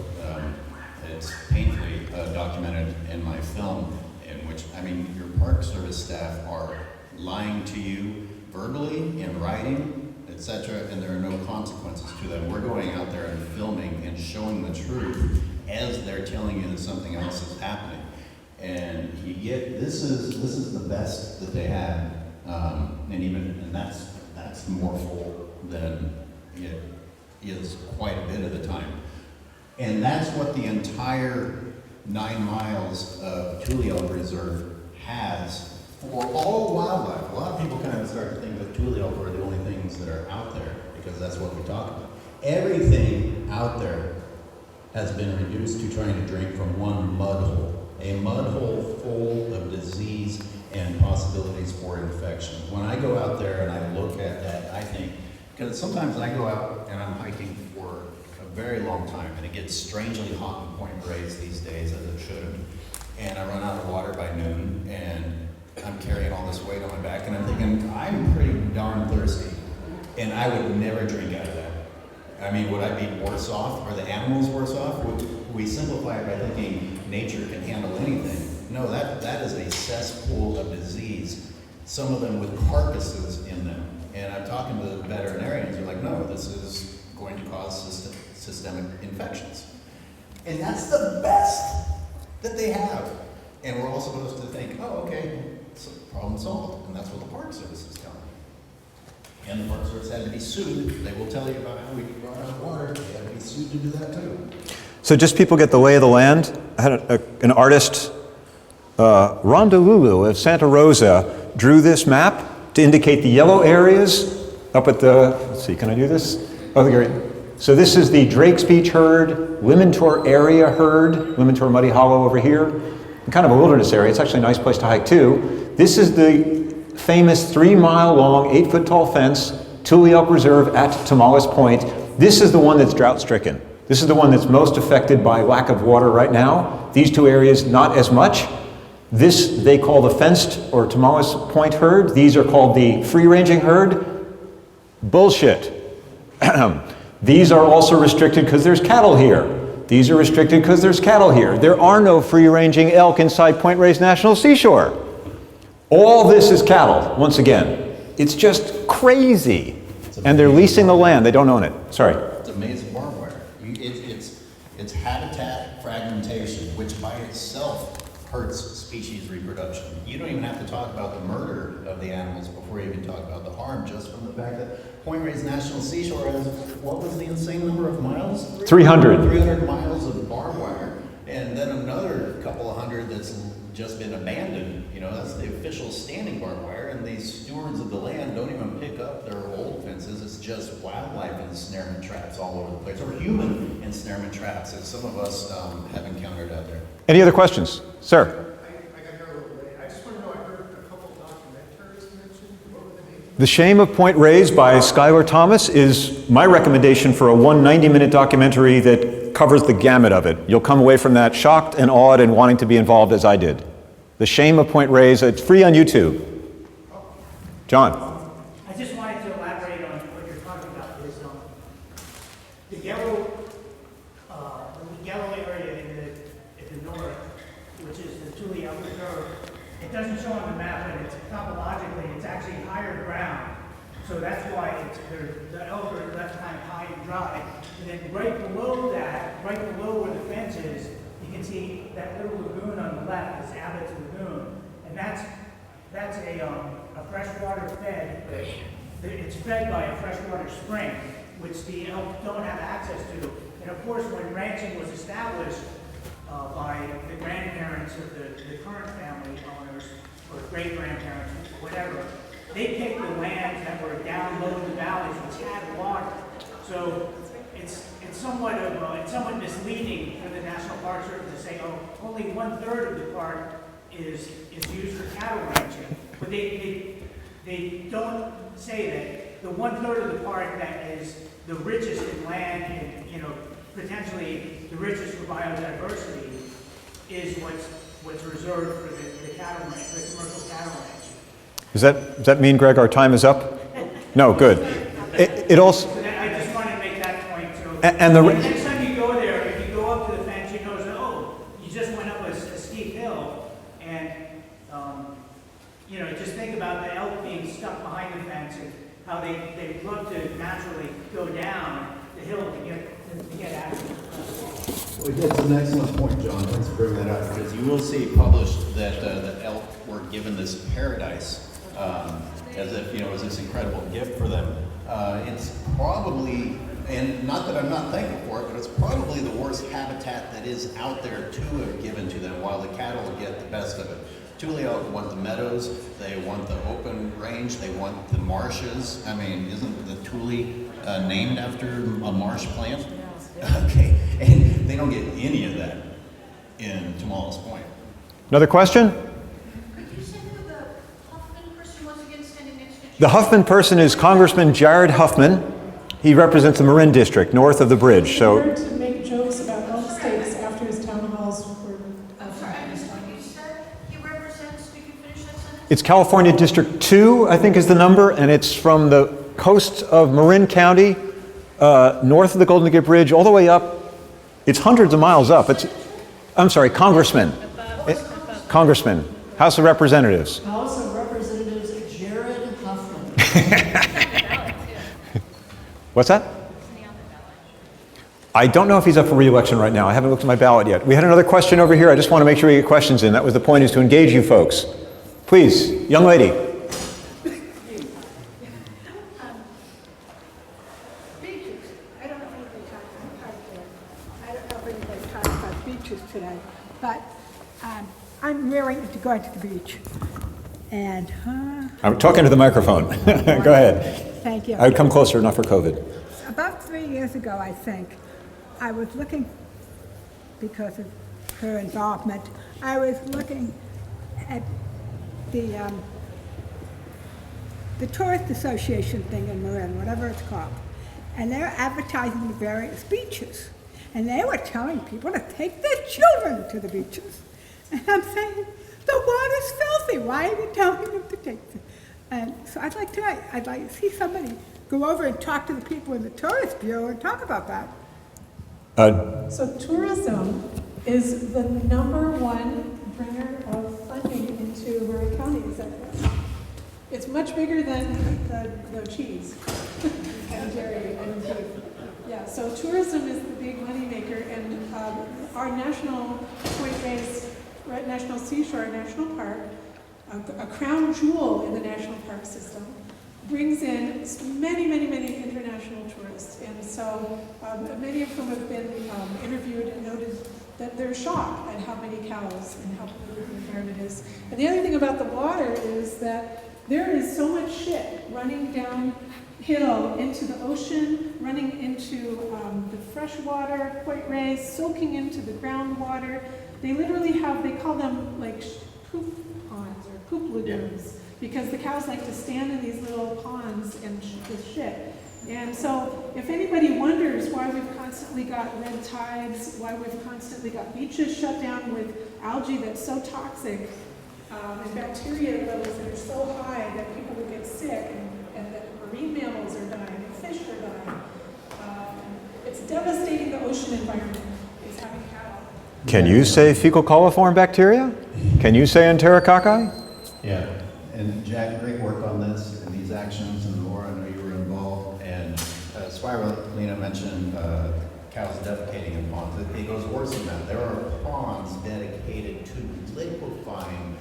S6: It's painfully documented in my film, in which, I mean, your Park Service staff are lying to you verbally, in writing, etc., and there are no consequences to them. We're going out there and filming and showing the truth as they're telling you that something else is happening. And you get, this is the best that they have, and that's more full than it is quite a bit of the time. And that's what the entire 9 miles of Tule Elk Reserve has for all wildlife. A lot of people kind of start to think that Tule elk are the only things that are out there because that's what we talk about. Everything out there has been reduced to trying to drink from one mud hole. A mud hole full of disease and possibilities for infection. When I go out there and I look at that, I think, because sometimes I go out and I'm hiking for a very long time and it gets strangely hot in Point Reyes these days, as it should, and I run out of water by noon and I'm carrying all this weight on my back and I'm thinking, I'm pretty darn thirsty and I would never drink out of that. I mean, would I be worse off? Are the animals worse off? We simplify it by thinking nature can handle anything. No, that is a cesspool of disease, some of them with carcasses in them. And I'm talking to the veterinarians, they're like, no, this is going to cause systemic infections. And that's the best that they have. And we're all supposed to think, oh, okay, so problem solved. And that's what the Park Service is telling me. And the Park Service had to be sued. They will tell you about how we run out of water. They had to be sued to do that too.
S1: So just people get the lay of the land. I had an artist, Rondolulu of Santa Rosa, drew this map to indicate the yellow areas up at the, let's see, can I do this? Oh, great. So this is the Drake's Beach herd, Limantour area herd, Limantour Muddy Hollow over here. Kind of a wilderness area. It's actually a nice place to hike too. This is the famous 3-mile long, 8-foot tall fence, Tule Elk Reserve at Tomales Point. This is the one that's drought stricken. This is the one that's most affected by lack of water right now. These two areas, not as much. This they call the fenced or Tomales Point herd. These are called the free-ranging herd. Bullshit. These are also restricted because there's cattle here. These are restricted because there's cattle here. There are no free-ranging elk inside Point Reyes National Seashore. All this is cattle, once again. It's just crazy. And they're leasing the land. They don't own it. Sorry.
S6: It's amazing barbed wire. It's habitat fragmentation, which by itself hurts species reproduction. You don't even have to talk about the murder of the animals before you even talk about the harm, just from the fact that Point Reyes National Seashore has, what was the insane number of miles?
S1: 300.
S6: 300 miles of barbed wire, and then another couple of hundred that's just been abandoned. You know, that's the official standing barbed wire, and these stewards of the land don't even pick up their old fences. It's just wildlife ensnarement traps all over the place, or human ensnarement traps, as some of us have encountered out there.
S1: Any other questions? Sir.
S10: I got here a little late. I just want to know, I heard a couple documentaries mentioned. What were the names?
S1: The Shame of Point Reyes by Skyler Thomas is my recommendation for a 190-minute documentary that covers the gamut of it. You'll come away from that shocked and awed and wanting to be involved as I did. The Shame of Point Reyes, it's free on YouTube. John.
S12: I just wanted to elaborate on what you're talking about is the yellow area in the north, which is the Tule Elk Reserve. It doesn't show on the map, but it's topologically, it's actually higher ground. So that's why the elk are left kind of high and dry. And then right below that, right below where the fence is, you can see that little lagoon on the left is Abbott's Lagoon. And that's a freshwater fed, it's fed by a freshwater spring, which the elk don't have access to. And of course, when ranching was established by the grandparents of the current family owners, or great-grandparents, whatever, they picked the lands that were down low in the valleys, which had water. So it's it's somewhat misleading for the National Park Service to say, oh, only 1/3 of the park is used for cattle ranching. But they don't say that the 1/3 of the park that is the richest in land and, you know, potentially the richest for biodiversity is what's reserved for the cattle ranch, the commercial cattle ranching.
S1: Does that mean, Greg, our time is up? No, good. It also,
S12: So I just wanted to make that point. So
S1: and the
S12: next time you go there, if you go up to the fence, you notice, oh, you just went up a steep hill, and you know, just think about the elk being stuck behind the fence and how they love to naturally go down the hill to get at it.
S6: Well, that's an excellent point, John. Thanks for bringing that up, because you will see published that the elk were given this paradise as if, you know, it was this incredible gift for them. It's probably, and not that I'm not thankful for it, but it's probably the worst habitat that is out there to have given to them, while the cattle get the best of it. Tule elk want the meadows, they want the open range, they want the marshes. I mean, isn't the Tule named after a marsh plant? Okay, and they don't get any of that in Tomales Point.
S1: Another question?
S8: Could you say who the Huffman person was again standing next to you?
S1: The Huffman person is Congressman Jared Huffman. He represents the Marin District, north of the bridge. So
S7: He learned to make jokes about elk steaks after his town halls were.
S8: I'm sorry, I missed what you said. He represents, could you finish that sentence?
S1: it's California District 2, I think is the number, and it's from the coast of Marin County, north of the Golden Gate Bridge, all the way up. It's hundreds of miles up. I'm sorry, Congressman. Congressman, House of Representatives.
S3: House of Representatives Jared Huffman.
S1: What's that? I don't know if he's up for re-election right now. I haven't looked at my ballot yet. We had another question over here. I just want to make sure we get questions in. That was the point, is to engage you folks. Please, young lady.
S13: Beaches. I don't know if anybody talked about beaches today, but I'm really into going to the beach. And
S1: I'm talking to the microphone. Go ahead.
S13: Thank you.
S1: I would come closer, not for COVID.
S13: About 3 years ago, I think, I was looking, because of her involvement, I was looking at the Tourist Association thing in Marin, whatever it's called. And they're advertising the various beaches. And they were telling people to take their children to the beaches. And I'm saying, the water's filthy. Why are you telling them to take them? And so I'd like to see somebody go over and talk to the people in the Tourist Bureau and talk about that.
S7: So tourism is the #1 bringer of funding into Marin County. Is that correct? It's much bigger than the cheese and dairy and beef. Yeah, so tourism is the big moneymaker, and our National Point Reyes National Seashore National Park, a crown jewel in the national park system, brings in many, many, many international tourists. And so many of whom have been interviewed and noted that they're shocked at how many cows and how polluted the environment is. And the other thing about the water is that there is so much shit running downhill into the ocean, running into the freshwater Point Reyes, soaking into the groundwater. They literally have, they call them like poop ponds or poop lagoons, because the cows like to stand in these little ponds and with shit. And so if anybody wonders why we've constantly got red tides, why we've constantly got beaches shut down with algae that's so toxic, and bacteria levels that are so high that people will get sick, and that marine mammals are dying, and fish are dying. It's devastating the ocean environment, is having cattle.
S1: Can you say fecal coliform bacteria? Can you say enterococci?
S6: Yeah, and Jack, great work on this and these actions, and Laura, I know you were involved, and Spiraleena mentioned cows defecating in ponds. It goes worse than that. There are ponds dedicated to liquefying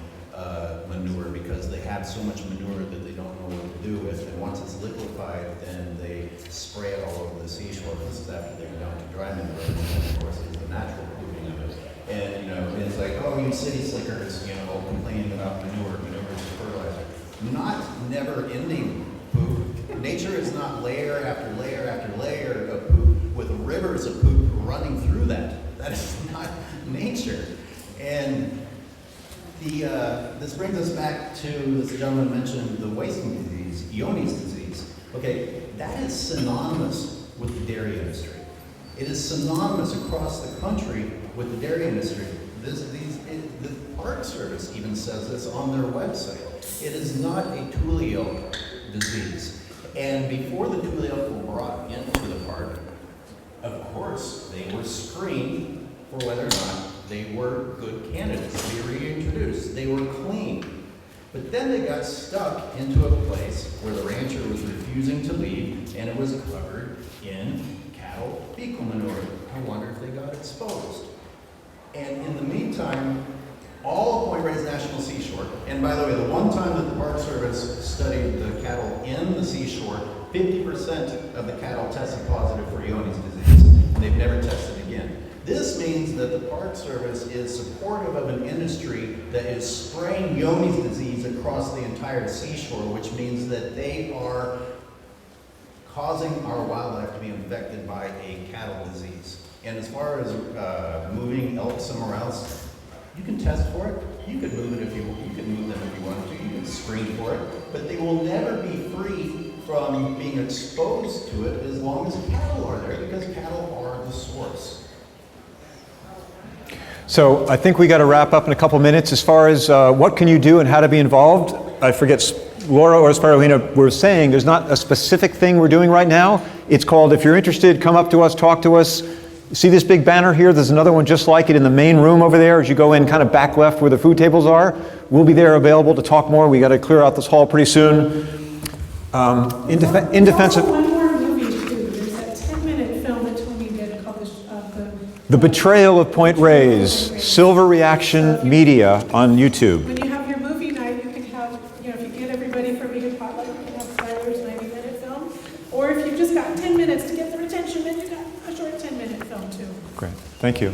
S6: manure, because they have so much manure that they don't know what to do with, and once it's liquefied, then they spray it all over the seashore. This is after they've gone to dry manure, and of course it's the natural polluting of it. And, you know, it's like, oh, you city slickers, you know, complaining about manure is fertilizer. Not never-ending poop. Nature is not layer after layer after layer of poop with rivers of poop running through that. That is not nature. And this brings us back to, this gentleman mentioned the wasting disease, Johne's disease. Okay, that is synonymous with the dairy industry. It is synonymous across the country with the dairy industry. The Park Service even says this on their website. It is not a Tule elk disease. And before the Tule elk were brought into the park, of course, they were screened for whether or not they were good candidates to be reintroduced. They were clean. But then they got stuck into a place where the rancher was refusing to leave, and it was covered in cattle fecal manure. I wonder if they got exposed. And in the meantime, all of Point Reyes National Seashore, and by the way, the one time that the Park Service studied the cattle in the seashore, 50% of the cattle tested positive for Johne's disease, and they've never tested again. This means that the Park Service is supportive of an industry that is spraying Johne's disease across the entire seashore, which means that they are causing our wildlife to be infected by a cattle disease. And as far as moving elk somewhere else, you can test for it. You could move it if you could move them if you wanted to. You can screen for it, but they will never be free from being exposed to it as long as cattle are there, because cattle are the source.
S1: So I think we got to wrap up in a couple minutes. As far as what can you do and how to be involved, I forget, Laura or Spiraleena were saying there's not a specific thing we're doing right now. It's called, if you're interested, come up to us, talk to us. See this big banner here? There's another one just like it in the main room over there as you go in kind of back left where the food tables are. We'll be there available to talk more. We got to clear out this hall pretty soon. In defense of...
S7: One more movie too. There's that 10-minute film that Tony did called
S1: The Betrayal of Point Reyes, Silver Reaction Media on YouTube.
S7: When you have your movie night, you can have, if you get everybody for Media Potluck, you can have Skyler's 90-minute film. Or if you've just got 10 minutes to get their attention, then you've got a short 10-minute film too.
S1: Great, thank you.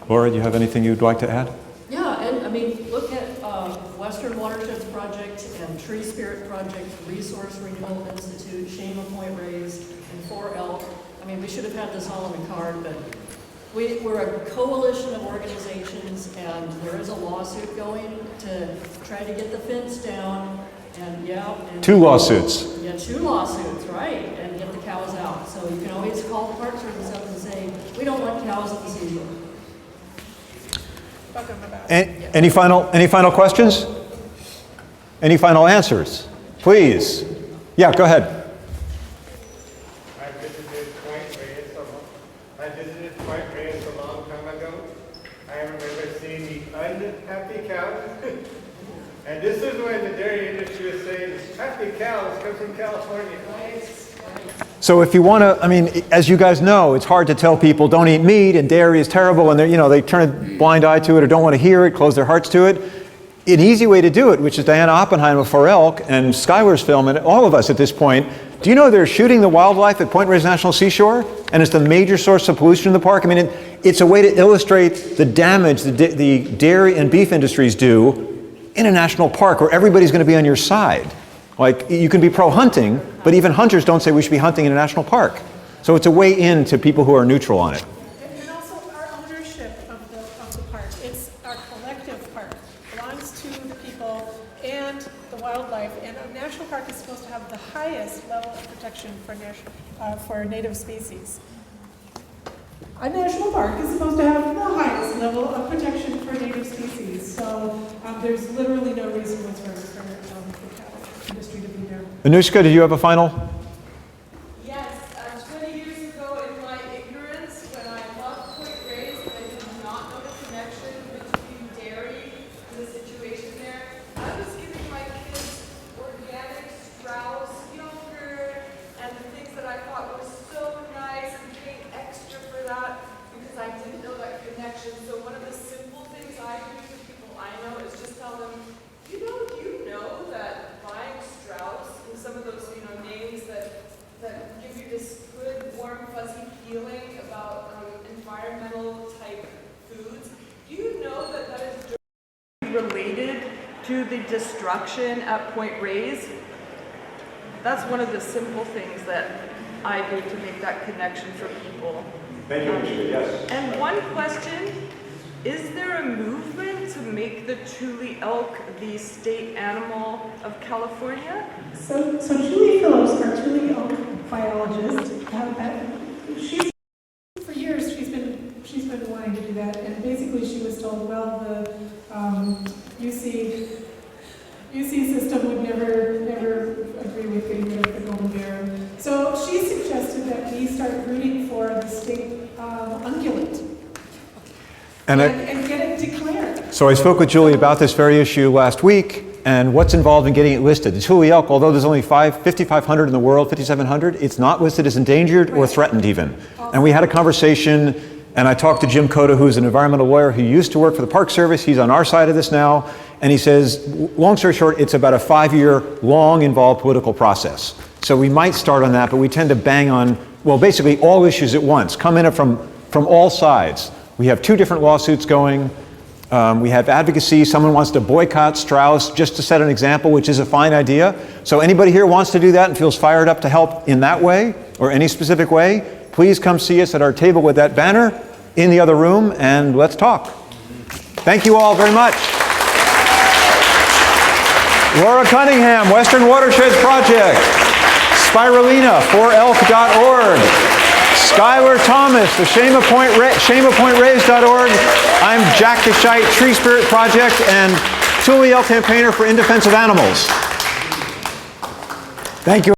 S1: Laura, do you have anything you'd like to add?
S3: Yeah, and I mean, look at Western Watersheds Project and Tree Spirit Project, Resource Renewal Institute, Shame of Point Reyes, and 4 Elk. I mean, we should have had this all on the card, but we're a coalition of organizations, and there is a lawsuit going to try to get the fence down, and and
S1: 2 lawsuits.
S3: Yeah, 2 lawsuits, right, and get the cows out. So you can always call the Park Service up and say, we don't want cows at the seashore.
S1: Any final questions? Any final answers? Please. Yeah, go ahead.
S14: I visited Point Reyes a long time ago. I remember seeing the unhappy cows. And this is when the dairy industry is saying happy cows come from California.
S1: So if you want to, I mean, as you guys know, it's hard to tell people don't eat meat and dairy is terrible, and they turn a blind eye to it or don't want to hear it, close their hearts to it. An easy way to do it, which is Diana Oppenheim for Elk and Skyler's film and all of us at this point, do you know they're shooting the wildlife at Point Reyes National Seashore? And it's the major source of pollution in the park. I mean, it's a way to illustrate the damage the dairy and beef industries do in a national park where everybody's going to be on your side. Like, you can be pro-hunting, but even hunters don't say we should be hunting in a national park. So it's a way in to people who are neutral on it.
S7: And also our ownership of the park. It's our collective park. It belongs to the people and the wildlife. And a national park is supposed to have the highest level of protection for native species. A national park is supposed to have the highest level of protection for native species. So there's literally no reason whatsoever for the cattle industry to be there.
S1: Anushka, did you have a final?
S15: Yes, 20 years ago in my ignorance, when I loved Point Reyes, I did not know the connection between dairy and the situation there. I was giving my kids organic Strauss yogurt and the things that I thought were so nice and paying extra for that because I didn't know that connection. So one of the simple things I do for people I know is just tell them, do you know that buying Strauss and some of those, names that give you this good, warm, fuzzy feeling about environmental type foods, do you know that that is related to the destruction at Point Reyes? That's one of the simple things that I do to make that connection for people.
S1: Thank you, Anita. Yes.
S15: And one question, is there a movement to make the Tule elk the state animal of California?
S7: So Julie Phillips, our Tule elk biologist, for years she's been wanting to do that, and basically she was told, well, the UC system would never agree with getting rid of the golden bear. So she suggested that we start rooting for the state ungulate and get it declared.
S1: So I spoke with Julie about this very issue last week, and what's involved in getting it listed. The Tule elk, although there's only 5,500 in the world, 5,700, it's not listed as endangered or threatened even. And we had a conversation, and I talked to Jim Cota, who's an environmental lawyer who used to work for the Park Service. He's on our side of this now. And he says, long story short, it's about a 5-year long involved political process. So we might start on that, but we tend to bang on, well, basically all issues at once, come in from all sides. We have 2 different lawsuits going. We have advocacy. Someone wants to boycott Strauss just to set an example, which is a fine idea. So anybody here wants to do that and feels fired up to help in that way or any specific way, please come see us at our table with that banner in the other room and let's talk. Thank you all very much. Laura Cunningham, Western Watersheds Project. Spiraleena, forelk.org. Skyler Thomas, the shameofpointraised.org. I'm Jack Gescheidt, Tree Spirit Project, and Tule elk campaigner for In Defense of Animals. Thank you.